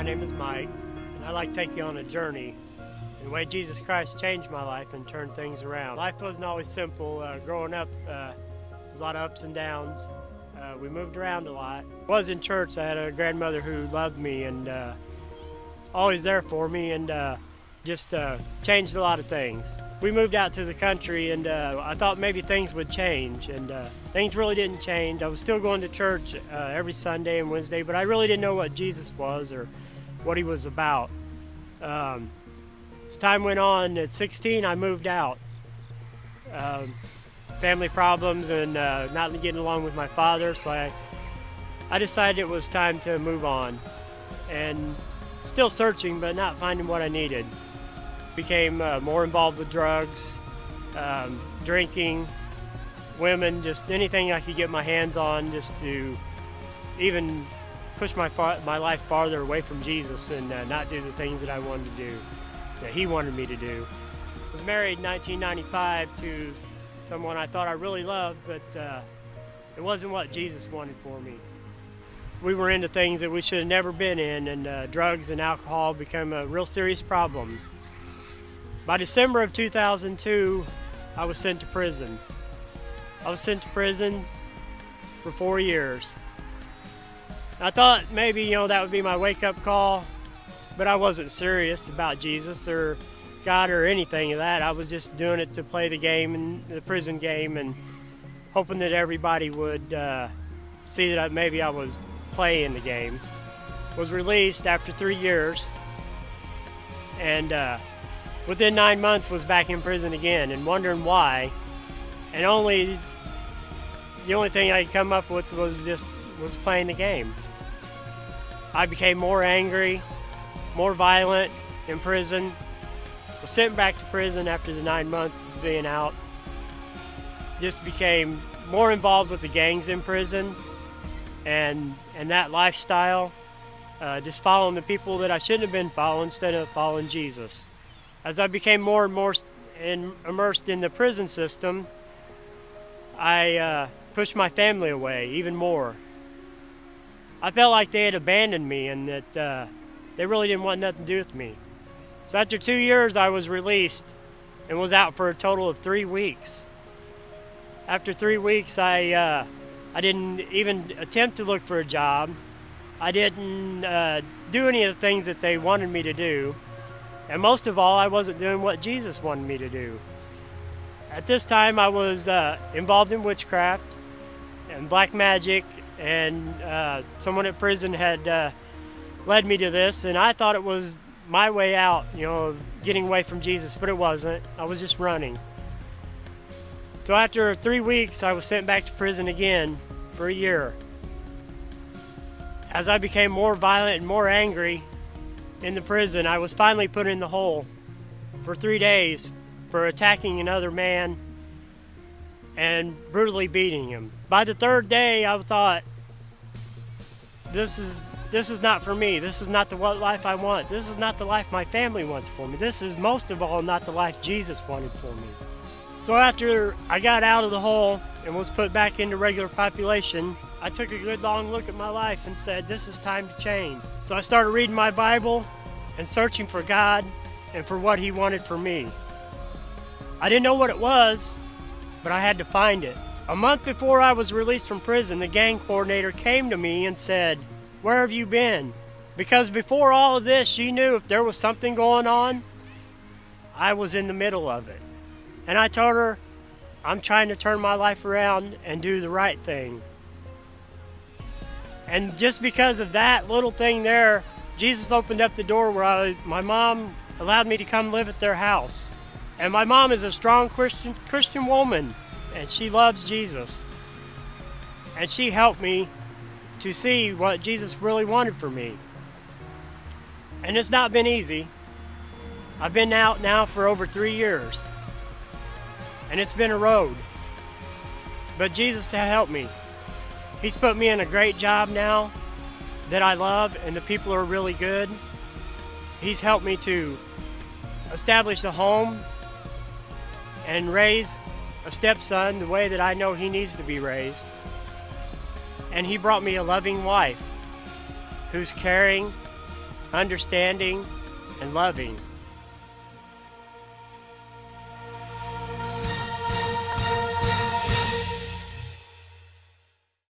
name is Mike, and I'd like to take you on a journey in the way Jesus Christ changed my life and turned things around. Life wasn't always simple. Growing up, there was a lot of ups and downs. We moved around a lot. I was in church. I had a grandmother who loved me and always there for me, and just changed a lot of things. We moved out to the country, and I thought maybe things would change, and things really didn't change. I was still going to church every Sunday and Wednesday, but I really didn't know what Jesus was or what he was about. As time went on, at 16, I moved out. Family problems and not getting along with my father, so I decided it was time to move on. And still searching, but not finding what I needed. Became more involved with drugs, drinking, women, just anything I could get my hands on, just to even push my life farther away from Jesus and not do the things that I wanted to do, that he wanted me to do. I was married in 1995 to someone I thought I really loved, but it wasn't what Jesus wanted for me. We were into things that we should have never been in, and drugs and alcohol became a real serious problem. By December of 2002, I was sent to prison. I was sent to prison for 4 years. I thought maybe, that would be my wake-up call, but I wasn't serious about Jesus or God or anything of that. I was just doing it to play the game, and the prison game, and hoping that everybody would see that maybe I was playing the game. Was released after 3 years, and within 9 months was back in prison again, and wondering why. And the only thing I could come up with was playing the game. I became more angry, more violent in prison. Was sent back to prison after the 9 months of being out. Just became more involved with the gangs in prison and that lifestyle. Just following the people that I shouldn't have been following instead of following Jesus. As I became more and more immersed in the prison system, I pushed my family away even more. I felt like they had abandoned me and that they really didn't want nothing to do with me. So after 2 years, I was released and was out for a total of 3 weeks. After 3 weeks, I didn't even attempt to look for a job. I didn't do any of the things that they wanted me to do. And most of all, I wasn't doing what Jesus wanted me to do. At this time, I was involved in witchcraft and black magic, and someone at prison had led me to this, and I thought it was my way out, getting away from Jesus, but it wasn't. I was just running. So after 3 weeks, I was sent back to prison again for a year. As I became more violent and more angry in the prison, I was finally put in the hole for 3 days for attacking another man and brutally beating him. By the 3rd day, I thought, this is not for me. This is not the life I want. This is not the life my family wants for me. This is most of all not the life Jesus wanted for me. So after I got out of the hole and was put back into regular population, I took a good long look at my life and said, this is time to change. So I started reading my Bible and searching for God and for what he wanted for me. I didn't know what it was, but I had to find it. A month before I was released from prison, the gang coordinator came to me and said, where have you been? Because before all of this, she knew if there was something going on, I was in the middle of it. And I told her, I'm trying to turn my life around and do the right thing. And just because of that little thing there, Jesus opened up the door where my mom allowed me to come live at their house. And my mom is a strong Christian woman, and she loves Jesus. And she helped me to see what Jesus really wanted for me. And it's not been easy. I've been out now for over 3 years. And it's been a road. But Jesus has helped me. He's put me in a great job now that I love, and the people are really good. He's helped me to establish a home and raise a stepson the way that I know he needs to be raised. And he brought me a loving wife who's caring, understanding, and loving.